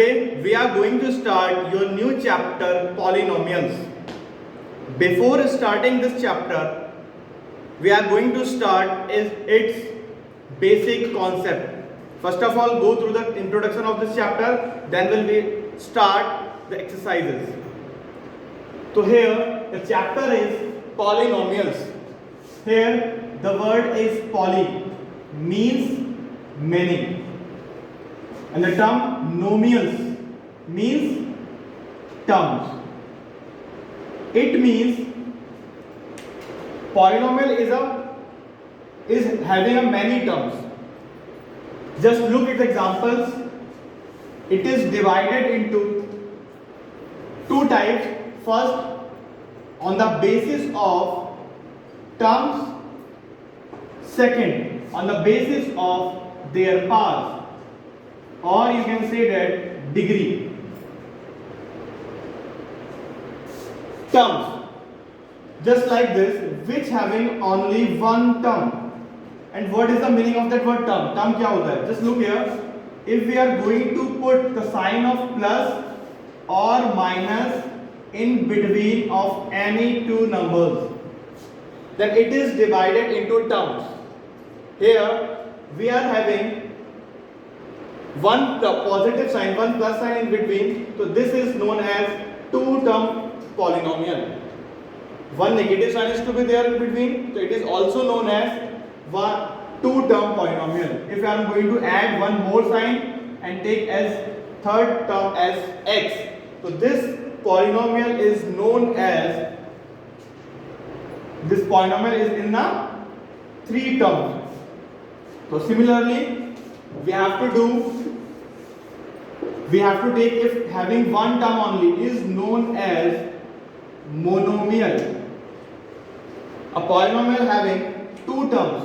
Today we are going to start your new chapter polynomials. Before starting this chapter, we are going to start its basic concept. First of all, go through the introduction of this chapter, then we start the exercises. So here the chapter is polynomials. Here the word is poly means many, and the term nomials means terms. It means polynomial is having a many terms. Just look at the examples. It is divided into two types. First, on the basis of terms. Second, on the basis of their powers, or you can say that degree. Terms, just like this, which having only one term. And what is the meaning of that word term? Term क्या होता है? Just look here. If we are going to put the sign of plus or minus in between of any two numbers, then it is divided into terms. Here we are having one positive sign, one plus sign in between, so this is known as two-term polynomial. One negative sign is to be there in between, so it is also known as one two-term polynomial. If I am going to add one more sign and take as third term as x, so this polynomial is known as, this polynomial is in the three terms. So similarly, we have to take, if having one term only, is known as monomial. A polynomial having two terms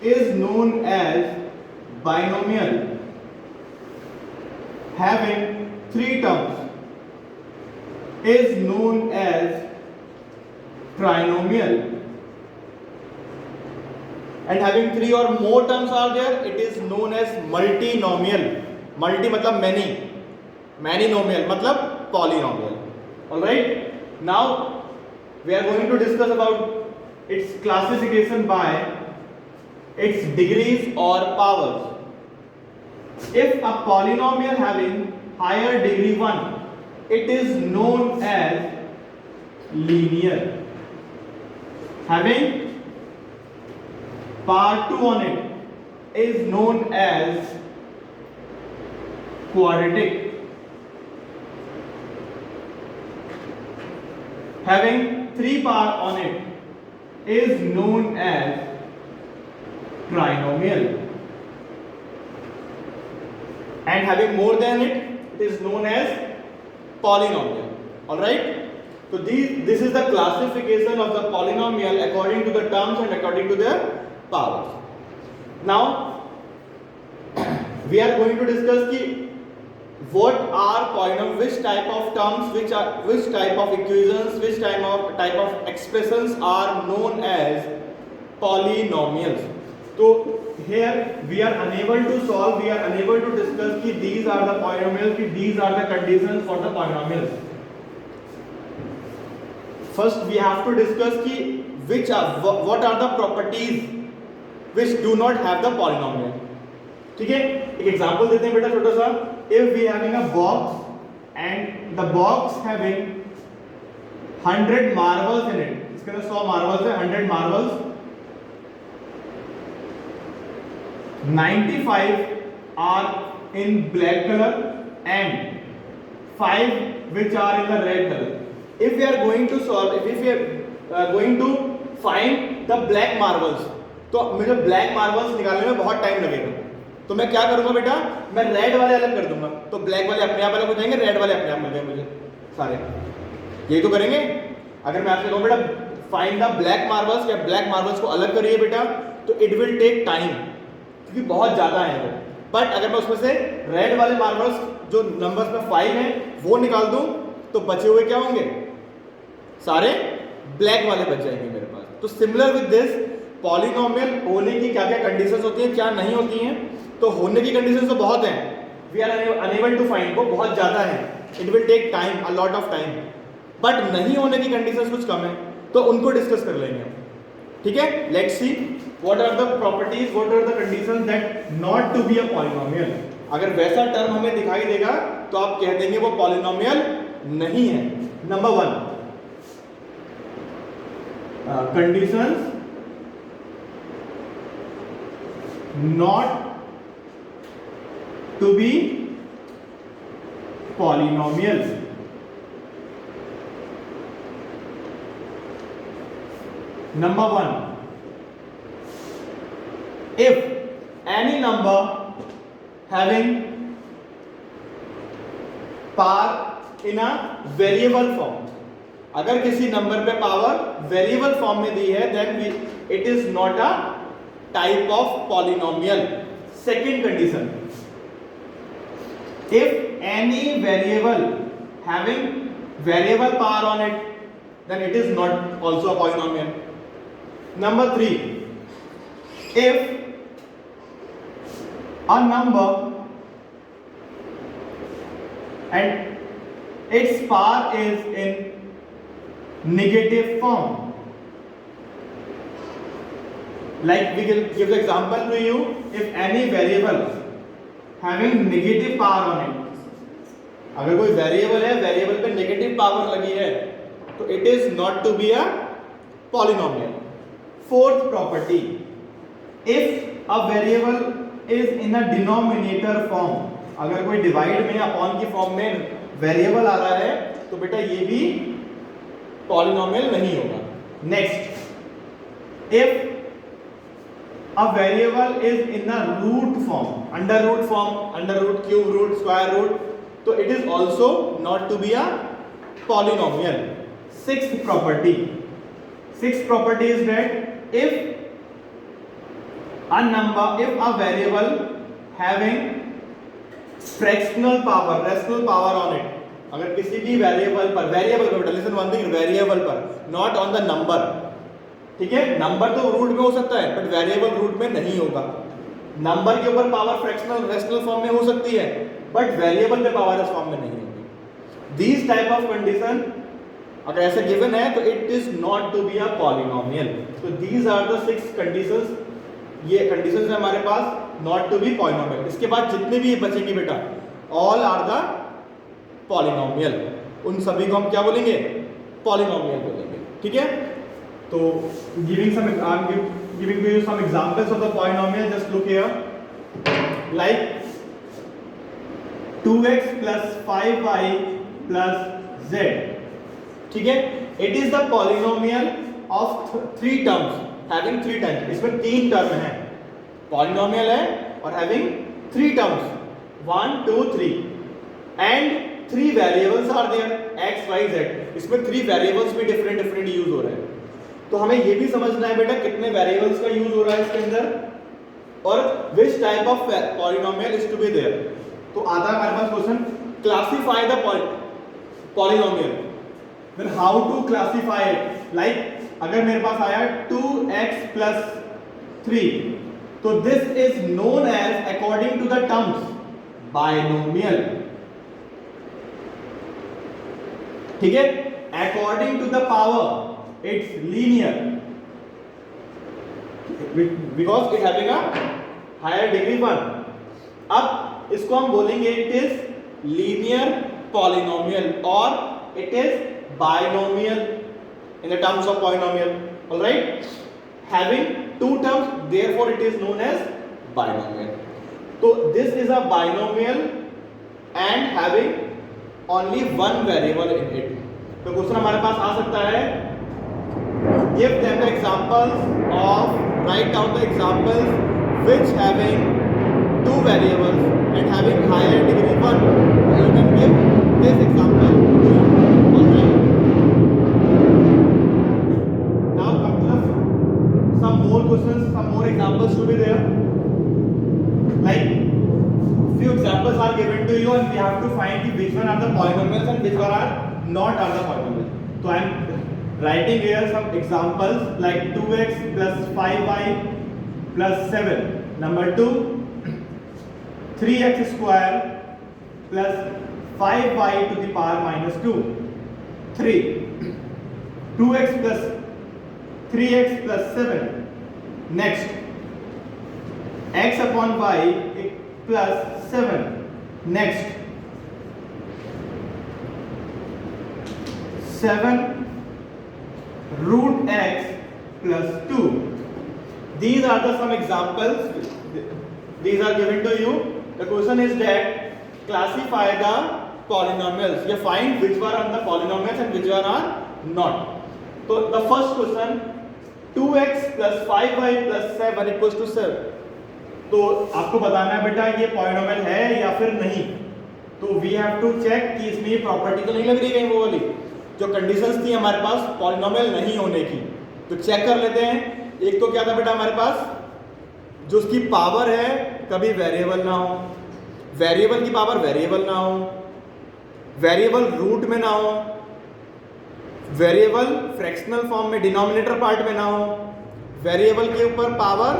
is known as binomial. Having three terms is known as trinomial. And having three or more terms are there, it is known as multinomial. Multi मतलब many, manynomial मतलब polynomial. Alright, now we are going to discuss about its classification by its degrees or powers. If a polynomial having higher degree 1, it is known as linear. Having power 2 on it is known as quadratic. Having 3 power on it is known as trinomial. And having more than it, it is known as polynomial. Alright? So this is the classification of the polynomial according to the terms and according to their powers. Now we are going to discuss what are polynomials, which type of terms, which type of equations, which type of expressions are known as polynomials. So here we are unable to solve, we are unable to discuss these are the polynomials, these are the conditions for the polynomials. First we have to discuss what are the properties which do not have the polynomial. ठीक है, एक example देते हैं बेटा छोटा सा. If we having a box and the box having 100 marbles in it, इसके अंदर 100 marbles है, 100 marbles, 95 are in black color and 5 which are in the red color. If we are going to solve, if we are going to find the black marbles, तो मुझे black marbles निकालने में बहुत time लगेगा. तो मैं क्या करूंगा बेटा, मैं रेड वाले अलग कर दूंगा, तो ब्लैक वाले अपने आप अलग हो जाएंगे, रेड वाले अपने आप मिल जाएंगे मुझे सारे. यही तो करेंगे. अगर मैं आपसे कहूँ बेटा फाइंड द ब्लैक मार्बल्स या ब्लैक मार्बल्स को अलग करिए बेटा, तो इट विल टेक टाइम, क्योंकि बहुत ज़्यादा है वो. बट अगर मैं उसमें से रेड वाले मार्बल्स जो नंबर्स में 5 हैं वो निकाल दूँ, तो बचे हुए क्या होंगे, सारे ब्लैक वाले बच जाएंगे मेरे पास. तो सिमिलर विद दिस, पॉलिनोमियल होने की क्या क्या कंडीशंस होती हैं, क्या नहीं होती हैं. तो होने की कंडीशंस तो बहुत हैं, we are unable to find, वो बहुत ज़्यादा है, it will take time, a lot of time, but नहीं होने की कंडीशंस कुछ कम है, तो उनको डिस्कस कर लेंगे हम, ठीक है। Let's see what are the properties, what are the conditions that not to be a polynomial. अगर वैसा टर्म हमें दिखाई देगा तो आप कह देंगे वो पॉलिनोमियल नहीं है। Number 1, conditions not to be polynomial. Number 1, if any number having power in a variable form, अगर किसी नंबर पे पावर वेरिएबल फॉर्म में दी है, then it is not a type of polynomial. Second condition, if any variable having variable power on it, then it is not also a polynomial. Number 3, if a number and its power is in negative form, like we will give the example to you, if any variable having negative power on it, अगर कोई variable है, variable पे negative power लगी है, तो it is not to be a polynomial. Fourth property, if a variable is in a denominator form, अगर कोई divide में अपॉन की फॉर्म में वेरिएबल आ रहा है तो बेटा ये भी पॉलिनोमियल नहीं होगा। Next, if a variable is in a root form, under root form, under root, cube root, square root, तो it is also not to be a polynomial. Sixth property is that if a variable having fractional power, rational power on it, अगर किसी भी variable पर, listen one thing, variable पर, not on the number, ठीक है। Number तो root में हो सकता है, बट वेरिएबल रूट में नहीं होगा। नंबर के ऊपर पावर फ्रैक्शनल, रेशनल फॉर्म में हो सकती है, बट वेरिएबल पे पावर इस फॉर्म में नहीं होगी। These type of condition अगर ऐसे गिवन है तो it is not to be a polynomial. तो दीज आर द 6 कंडीशंस, ये कंडीशंस है हमारे पास नॉट टू बी पॉलिनोमियल। इसके बाद जितने भी ये बचेंगे बेटा, ऑल आर द पॉलिनोमियल, उन सभी को हम क्या बोलेंगे? पॉलिनोमियल बोलेंगे, ठीक है। तो giving to you some examples of the polynomial, just look here, like 2x plus 5y plus z, ठीक है। It is the polynomial of 3 terms having 3 times, इसमें 3 टर्म है, पॉलिनोमियल है और having 3 terms 1 2 3 and 3 variables are there x y z, इसमें 3 variables भी different use हो रहे हैं। तो हमें ये भी समझना है बेटा कितने वेरिएबल्स का यूज हो रहा है इसके अंदर, और which type of polynomial is to be there. तो आता है हमारे पास question, classify the polynomial, then how to classify it, like अगर मेरे पास आया 2x plus 3, तो this is known as according to the terms binomial, ठीक है। according to the power it's linear because it having a higher degree 1। अब इसको हम बोलेंगे it is linear polynomial or it is binomial in the terms of polynomial, all right, having 2 terms, therefore it is known as binomial। so this is a binomial and having only one variable in it। तो question हमारे पास आ सकता है, give them the examples of, write down the examples which having 2 variables and having higher degree 1, you can give this example to you, all right। now come to some more questions, some more examples to be there, like few examples are given to you and we have to find which one are the polynomials and which one are not are the polynomials। so I am writing here some examples like 2x plus 5y plus 7, number 2 3x square plus 5y to the power minus 2. 3. 2x plus 3x plus 7. Next, x upon y plus 7. Next, 7 root x plus 2. These are the some examples. These are given to you. The question is that classify the polynomials. You find which one are the polynomials and which one are not. So the first question, 2x plus 5y plus 7 equals to 7. तो आपको बताना है बेटा ये polynomial है या फिर नहीं. तो वी हैव टू चेक कि इसमें ये प्रॉपर्टी तो नहीं लग रही कहीं वो वाली जो कंडीशंस थी हमारे पास पॉलिनोमियल नहीं होने की. तो चेक कर लेते हैं. एक तो क्या था बेटा हमारे पास, जो उसकी पावर है कभी वेरिएबल ना हो, वेरिएबल की पावर वेरिएबल ना हो, वेरिएबल रूट में ना हो, वेरिएबल फ्रैक्शनल फॉर्म में डिनोमिनेटर पार्ट में ना हो, वेरिएबल के ऊपर पावर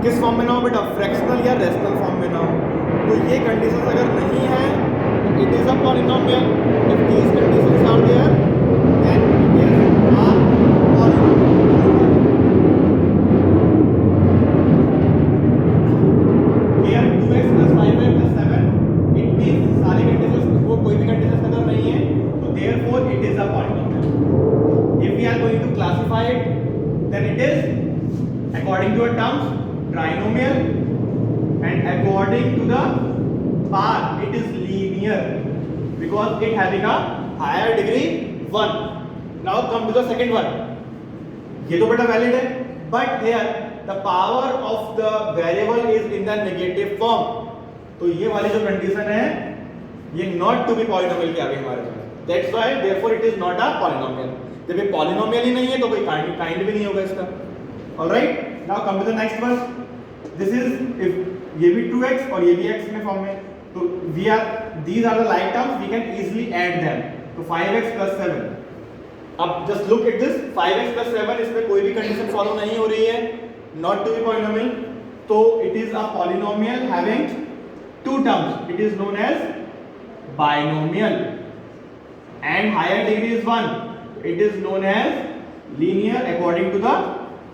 किस फॉर्म में ना हो बेटा, फ्रैक्शनल या रेशनल फॉर्म में ना हो. तो ये कंडीशंस अगर नहीं है तो it is a polynomial. If these conditions are there then it is a polynomial. Here 2x plus 5y plus 7 it means सारी कंडीशंस वो कोई भी कंडीशंस अगर नहीं है तो therefore it is a polynomial. If we are going to classify it then it is according to a terms trinomial and according to the power it is linear because it having a higher degree 1. Now come to the second one. ये तो बेटा valid है but here the power of the variable is in the negative form. तो ये वाली जो condition है ये not to be polynomial की आ गई हमारे पास. That's why therefore it is not a polynomial. जब ये polynomial ही नहीं है तो कोई kind भी नहीं होगा इसका. All right. Now come to the next one. This is if ये भी 2x और ये भी x में फॉर्म में, तो these are the like terms, we can easily add them. तो 5x plus 7. अब just look at this 5x plus 7 इसमें कोई भी कंडीशन फॉलो नहीं हो रही है, not to be polynomial. तो it is a polynomial having two terms. It is known as binomial and higher degree is 1. It is known as linear according to the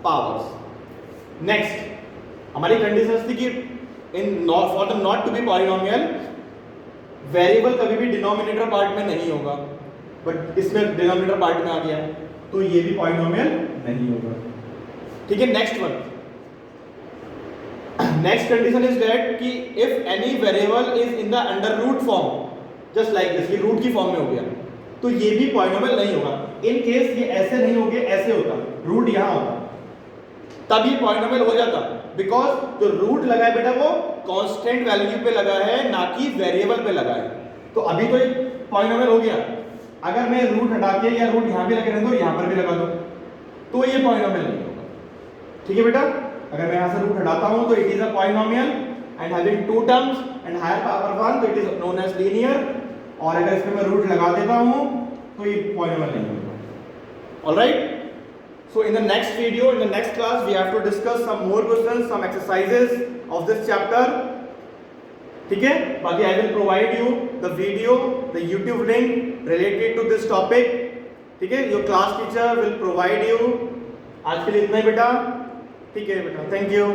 powers. Next, हमारी conditions थी कि in for the not to be polynomial variable कभी भी denominator part में नहीं होगा, but इसमें denominator part में आ गया तो ये भी पॉलिनोमियल नहीं होगा. ठीक है. Next one, next condition is that कि if any variable is in the under root form just like this, ये रूट की फॉर्म में हो गया तो ये भी पॉलिनोमियल नहीं होगा. इन केस ये ऐसे नहीं हो गया, ऐसे होता, रूट यहां होता तब ये पॉलिनोमियल हो जाता, बिकॉज जो रूट लगा है बेटा वो कांस्टेंट वैल्यू पे लगा है ना कि वेरिएबल पे लगा है. तो अभी तो ये पॉलिनोमियल हो गया. अगर मैं रूट हटा के या रूट यहां भी लगा रहे तो यहां पर भी लगा दो तो ये पॉलिनोमियल नहीं होगा. ठीक है बेटा. अगर मैं यहां से रूट हटाता हूं तो it is a polynomial and having two terms and higher power 1 तो it is known as linear. और अगर इसमें मैं रूट लगा देता हूं तो ये पॉलिनोमियल नहीं होगा. Alright. So in the next video, in the next class, we have to discuss some more questions, some exercises of this chapter. ठीक है. बाकी I will provide you the video, the YouTube link related to this topic. ठीक है. Your class teacher will provide you. आज के लिए इतना ही बेटा. ठीक है बेटा. Thank you.